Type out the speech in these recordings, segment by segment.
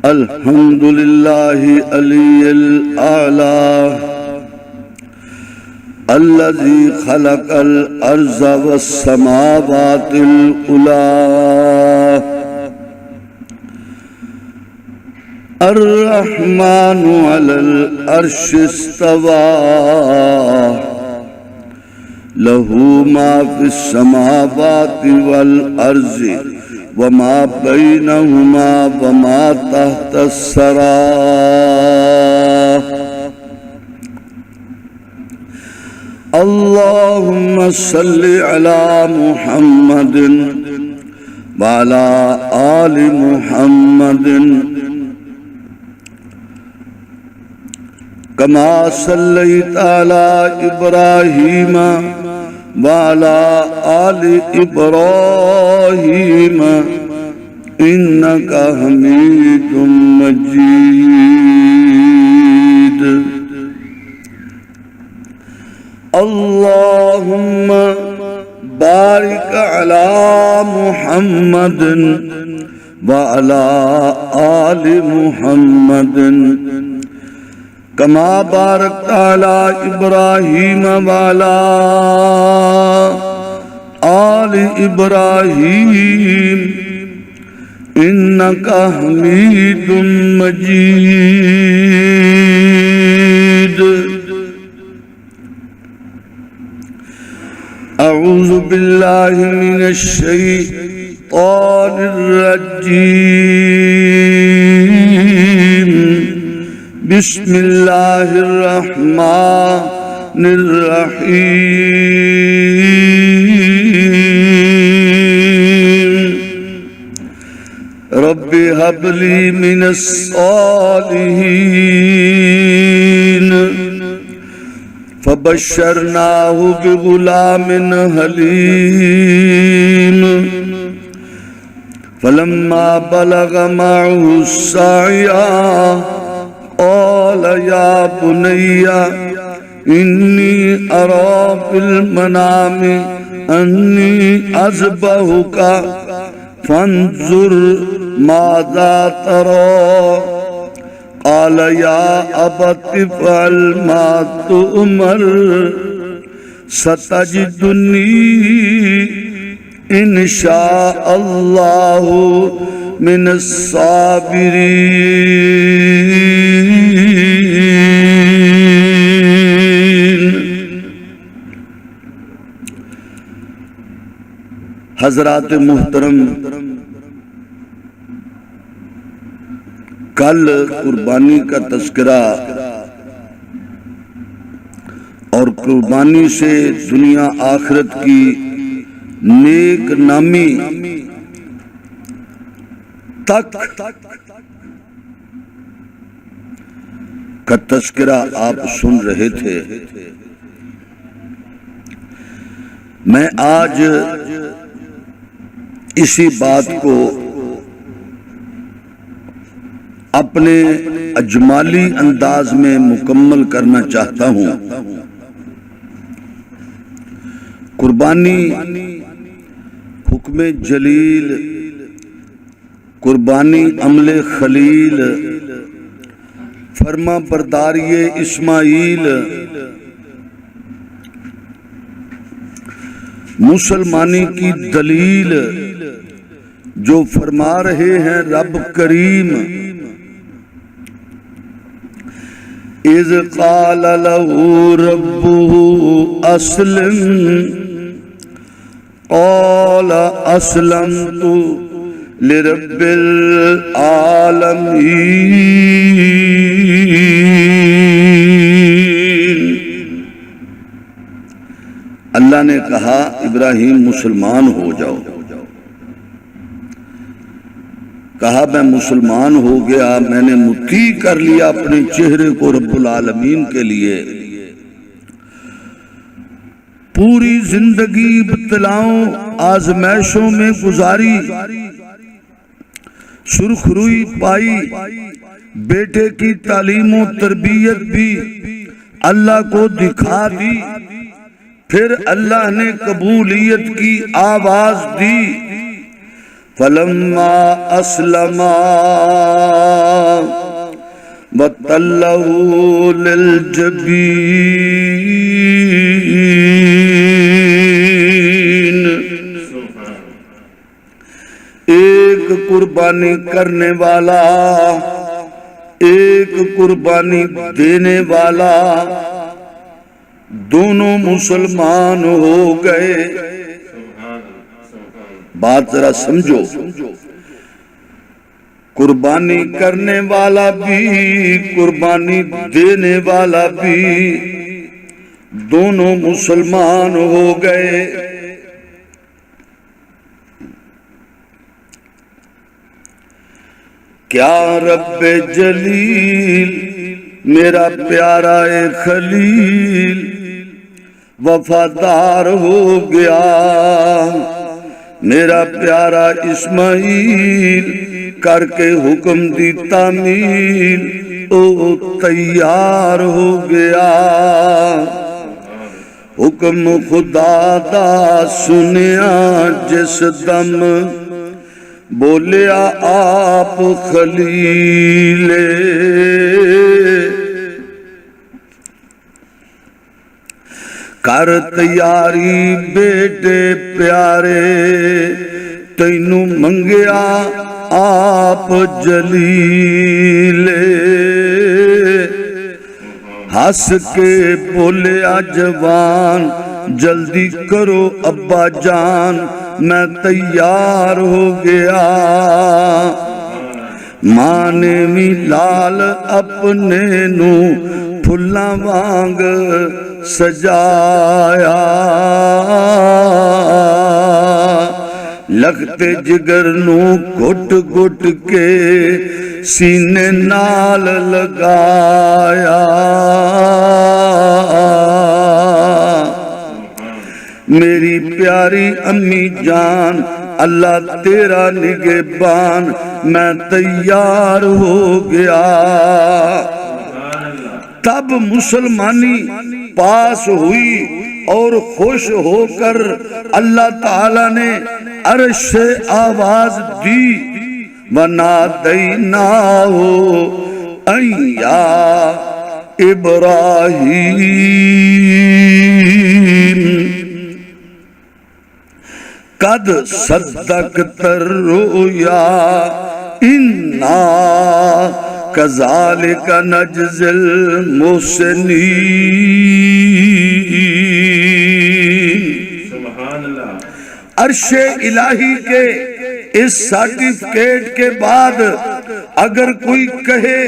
الحمد لله العلي الأعلى الذي خلق الأرض والسماوات العلى الرحمن على العرش استوى له ما في السماوات والأرض وما بينهما وما تحت الثرى اللهم صل على محمد وعلى آل محمد كما صليت على إبراهيم وعلى آل إبراهيم إنك حميد مجيد اللهم بارك على محمد وعلى آل محمد كما باركت على إبراهيم وعلى آل إبراهيم إنك حميد مجيد أعوذ بالله من الشيطان الرجيم بسم الله الرحمن الرحيم رب هب لي من الصالحين فبشرناه بغلام حليم فلما بلغ معه السعي قال يا بني إني أرى في المنام أني أذبحك فانظر ماذا ترى قال يا أبت افعل ما تؤمر ستجدني إن شاء الله من الصابرين حضرات محترم، کل قربانی کا تذکرہ اور قربانی سے دنیا آخرت کی نیک نامی تک کا تذکرہ آپ سن رہے تھے۔ میں آج اسی بات کو اپنے اجمالی انداز میں مکمل کرنا چاہتا ہوں۔ قربانی حکم جلیل، قربانی عمل خلیل، فرما برداری اسماعیل، مسلمانی کی دلیل جو فرما رہے ہیں رب کریم، اذ قال له ربه اسلم قال اسلمت لرب العالمین۔ اللہ نے کہا ابراہیم مسلمان ہو جاؤ، کہا میں مسلمان ہو گیا، میں نے مطیع کر لیا اپنے چہرے کو رب العالمین کے لیے۔ پوری زندگی ابتلاؤں آزمائشوں میں گزاری، سرخ روئی پائی، بیٹے کی تعلیم و تربیت بھی اللہ کو دکھا دی، پھر اللہ نے قبولیت کی آواز دی، فلما اسلما وتلہ للجبین، ایک قربانی کرنے والا، ایک قربانی دینے والا، دونوں مسلمان ہو گئے۔ بات ذرا سمجھو، قربانی کرنے والا بھی قربانی دینے والا بھی دونوں مسلمان ہو گئے۔ کیا رب جلیل میرا پیارا خلیل وفادار ہو گیا، میرا پیارا اسماعیل کر کے حکم دی تعمیل او تیار ہو گیا۔ حکم خدا دا سنیا جس دم، بولیا آپ خلیل، کر تیاری بیٹے پیارے، تینوں منگیا آپ جلیل۔ ہس کے بولیا جوان، جلدی کرو ابا جان، میں تیار ہو گیا۔ ماں نے بھی لال اپنے نو پھلاں وانگ سجایا، لگتے جگر نو گھٹ گھٹ کے سینے نال لگایا۔ میری پیاری امی جان اللہ تیرا نگہبان، میں تیار ہو گیا۔ تب مسلمانی پاس ہوئی اور خوش ہو کر اللہ تعالیٰ نے عرش سے آواز دی، وَنَادَيْنَاهُ أَن يَا إِبْرَاهِيمُ قَدْ صَدَّقْتَ الرُّؤْيَا إِنَّا كَذَلِكَ نَجْزِي الْمُحْسِنِينَ۔ عرش الہی کے اس سرٹیفکیٹ کے بعد اگر کوئی کہے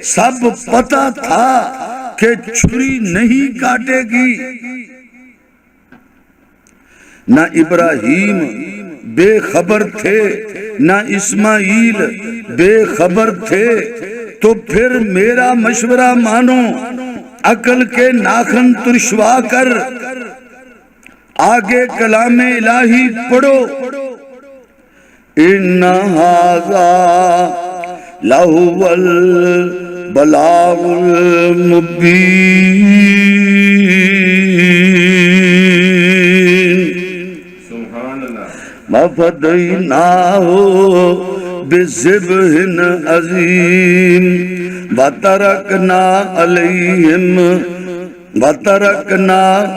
سب پتا تھا کہ چھری نہیں کاٹے گی، نہ ابراہیم بے خبر تھے نہ اسماعیل بے خبر تھے، تو پھر میرا مشورہ مانو، عقل کے ناخن ترشوا کر آگے کلام الہی پڑھو۔ اِنَّ هَذَا لَهُوَ الْبَلَاغُ الْمُبِينُ۔ وَفَدَيْنَاهُ بِذِبْحٍ عَظِيمٍ وَتَرَكْنَا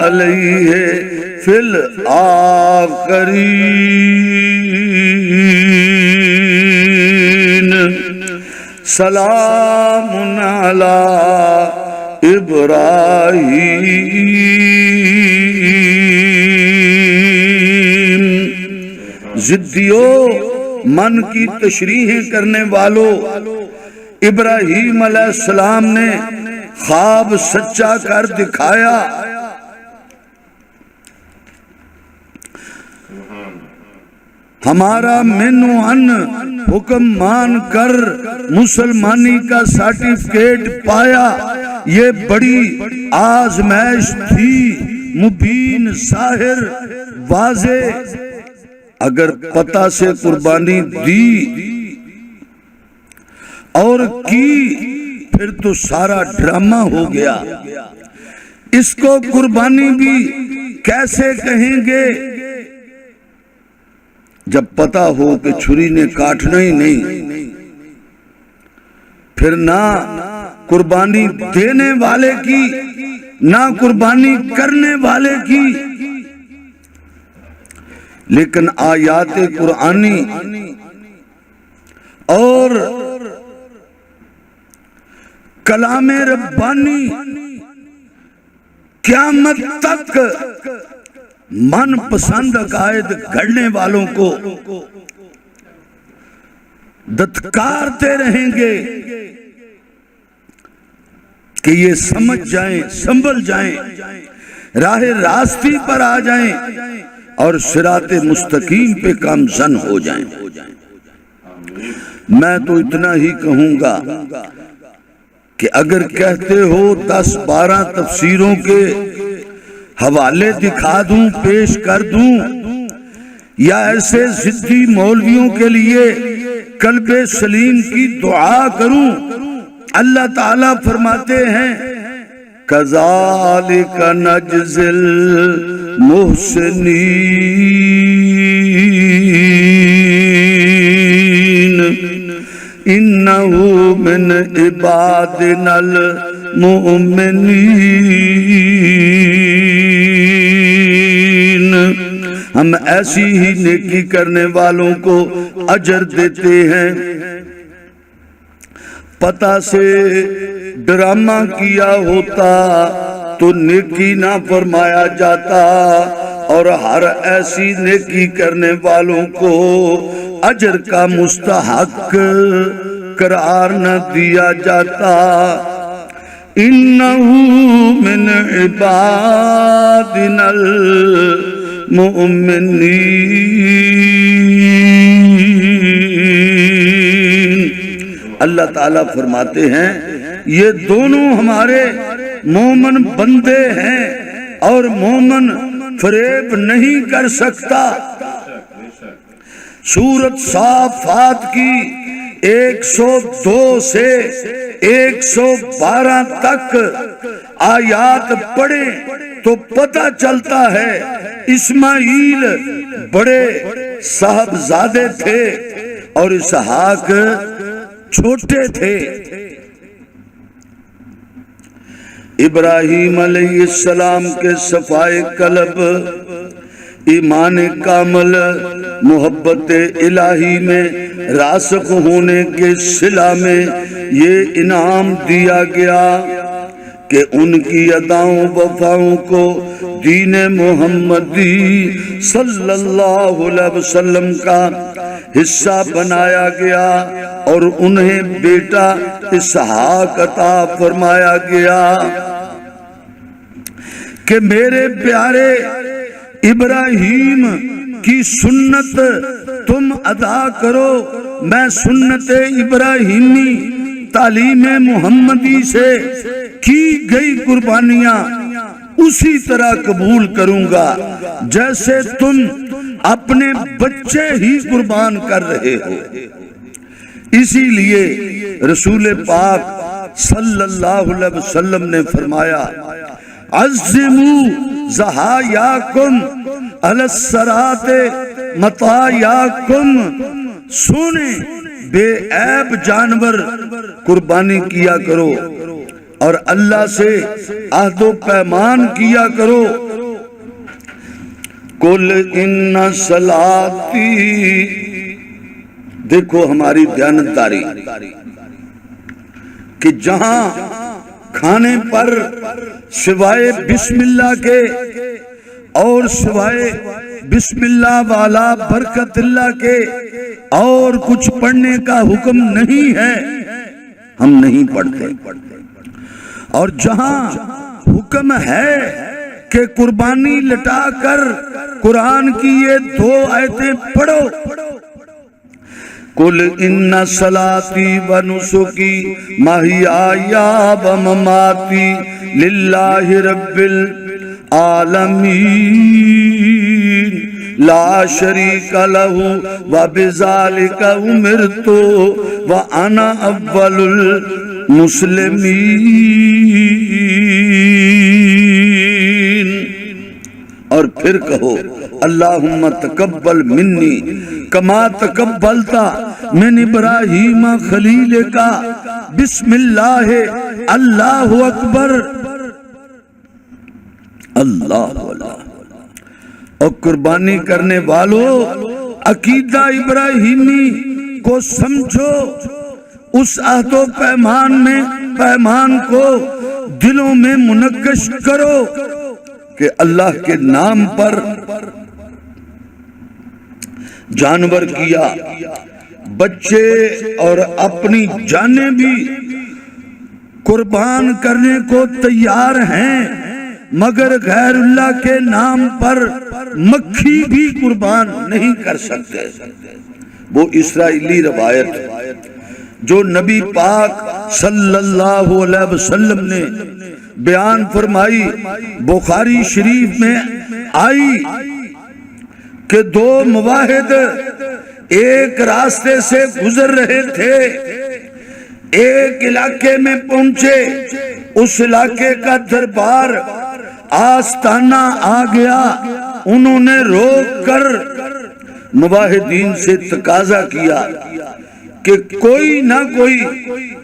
عَلَيْهِ فِي الْآخِرِينَ۔ سلام علی ابراہیم۔ ضدیو، من کی تشریحیں کرنے والو، ابراہیم علیہ السلام نے خواب سچا کر دکھایا۔ ہمارا منو ان حکم مان کر مسلمانی کا سرٹیفکیٹ پایا، یہ بڑی آزمائش تھی، مبین، ظاہر، واضح۔ اگر پتہ سے قربانی دی اور کی پھر تو سارا ڈرامہ ہو گیا۔ اس کو قربانی بھی کیسے کہیں گے؟ جب پتا ہو کہ چھری نے کاٹنا ہی نہیں، پھر نہ قربانی دینے والے کی نہ قربانی کرنے والے کی، لیکن آیات قرآنی اور کلام ربانی قیامت تک من پسند عقائد گھڑنے والوں کو دتکارتے رہیں گے کہ یہ سمجھ جائیں، سنبھل جائیں، راہ راستی پر آ جائیں اور صراط مستقیم پہ گامزن ہو جائیں۔ میں تو اتنا ہی کہوں گا کہ اگر کہتے ہو 10-12 تفسیروں کے حوالے دکھا دوں، پیش کر دوں، یا ایسے ضدی مولویوں کے لیے قلب سلیم کی دعا کروں، اللہ تعالیٰ فرماتے ہیں کذالک نجزی المحسنین انہ من عبادنا المؤمنین، ہم ایسی ہی نیکی کرنے والوں کو اجر دیتے ہیں۔ پتہ سے ڈرامہ کیا ہوتا تو نیکی نہ فرمایا جاتا، اور ہر ایسی نیکی کرنے والوں کو اجر کا مستحق قرار نہ دیا جاتا۔ انہو من عبادنا المؤمنین، اللہ تعالیٰ فرماتے ہیں یہ دونوں ہمارے مومن بندے ہیں، اور مومن فریب نہیں کر سکتا۔ سورۃ صافات کی 102 سے 112 تک آیات پڑھیں تو پتہ چلتا ہے اسماعیل بڑے صاحبزادے تھے اور اسحاق چھوٹے تھے۔ ابراہیم علیہ السلام کے صفائے قلب، ایمان کامل، محبت الہی میں راسخ ہونے کے صلہ میں یہ انعام دیا گیا کہ ان کی اداؤں وفاؤں کو دین محمدی صلی اللہ علیہ وسلم کا حصہ بنایا گیا، اور انہیں بیٹا اسحاق عطا فرمایا گیا کہ میرے پیارے ابراہیم کی سنت تم ادا کرو۔ میں سنت ابراہیمی تعلیم محمدی سے کی گئی قربانیاں اسی طرح قبول کروں گا جیسے تم اپنے بچے ہی قربان کر رہے ہو۔ اسی لیے رسول پاک صلی اللہ علیہ وسلم نے فرمایا عظموا ضحایاکم علی الصراط مطایاکم، سنیں بے عیب جانور قربانی کیا کرو اور اللہ سے عہد و پیمان کیا کرو۔ قل ان صلاتی، دیکھو ہماری دیانتداری کہ جہاں کھانے پر سوائے بسم اللہ کے اور سوائے بسم اللہ والا برکت اللہ کے اور کچھ پڑھنے کا حکم نہیں ہے، ہم نہیں پڑھتے، اور جہاں حکم ہے کہ قربانی لٹا کر قرآن کی یہ 2 آیتیں پڑھو، قل ان صلاتی و نسکی محیایا و مماتی للہ رب العالمین لا شریک لہ و بذالک امرت و انا اول المسلمین۔ اور پھر کہو اللہم تقبل منی کما تقبلتا من ابراہیم خلیل کا بسم اللہ اللہ اکبر اللہ اللہ۔ اور قربانی کرنے والوں عقیدہ ابراہیمی کو سمجھو، اس عہد و پیمان کو دلوں میں منقش کرو کہ اللہ کے نام پر جانور کیا، بچے اور اپنی جانیں بھی قربان کرنے کو تیار ہیں، مگر غیر اللہ کے نام پر مکھی بھی قربان نہیں کر سکتے۔ وہ اسرائیلی روایت جو نبی پاک صلی اللہ علیہ وسلم نے بیان فرمائی، بخاری شریف میں آئی کہ دو مواحد ایک راستے سے گزر رہے تھے، ایک علاقے میں پہنچے، اس علاقے کا دربار آستانہ آ گیا، انہوں نے روک کر مواحدین سے تقاضا کیا کہ کوئی نہ کوئی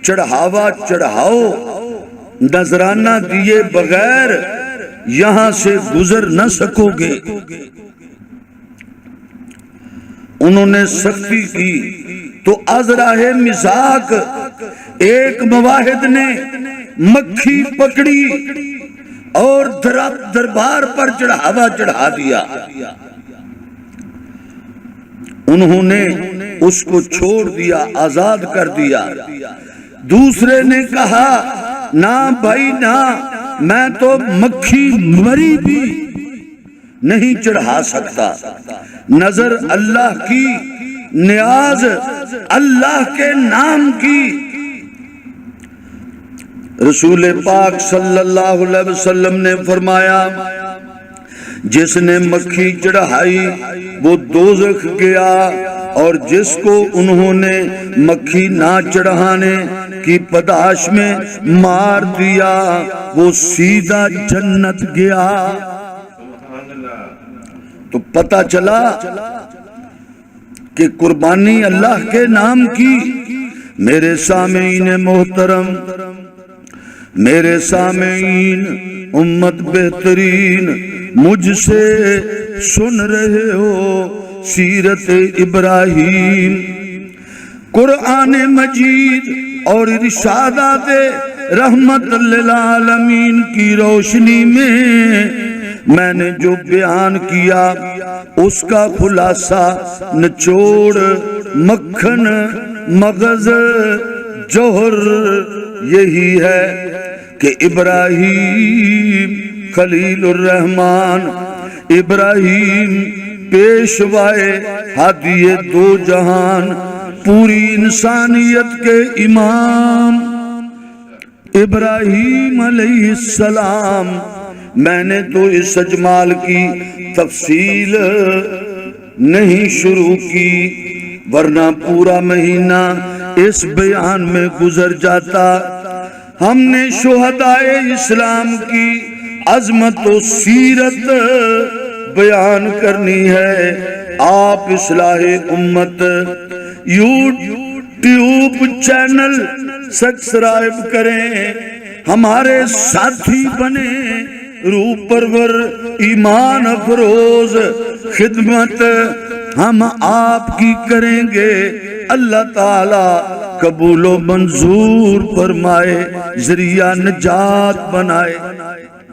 چڑھاوا چڑھاؤ، نذرانہ دیے بغیر یہاں سے گزر نہ سکو گے۔ انہوں نے سختی کی تو از راہ مزاق ایک مواحد نے مکھی پکڑی اور دربار پر چڑھاوا چڑھا دیا۔ انہوں نے اس کو چھوڑ دیا، آزاد کر دیا۔ دوسرے نے کہا نہ بھائی نہ، میں تو مکھی مری بھی نہیں چڑھا سکتا، نظر اللہ کی، نیاز اللہ کے نام کی۔ رسول پاک صلی اللہ علیہ وسلم نے فرمایا جس نے مکھی چڑھائی وہ دوزخ گیا، اور جس کو انہوں نے مکھی نہ چڑھانے کی پاداش میں مار دیا وہ سیدھا جنت گیا۔ تو پتہ چلا کہ قربانی اللہ کے نام کی۔ میرے سامعین محترم، میرے سامعین امت بہترین، مجھ سے سن رہے ہو سیرت ابراہیم، قرآن مجید اور ارشادات رحمت للعالمین کی روشنی میں نے جو بیان کیا اس کا خلاصہ، نچوڑ، مکھن، مغز، جوہر یہی ہے کہ ابراہیم خلیل الرحمن، ابراہیم پیشوائے ہادی دو جہان، پوری انسانیت کے امام ابراہیم علیہ السلام۔ میں نے تو اس اجمال کی تفصیل نہیں شروع کی، ورنہ پورا مہینہ اس بیان میں گزر جاتا۔ ہم نے شہدائے اسلام کی عظمت و سیرت بیان کرنی ہے۔ آپ اصلاح امت یوٹیوب چینل سبسکرائب کریں، ہمارے ساتھی بنے، روح پرور ایمان افروز خدمت ہم آپ کی کریں گے۔ اللہ تعالی قبول و منظور فرمائے، ذریعہ نجات بنائے۔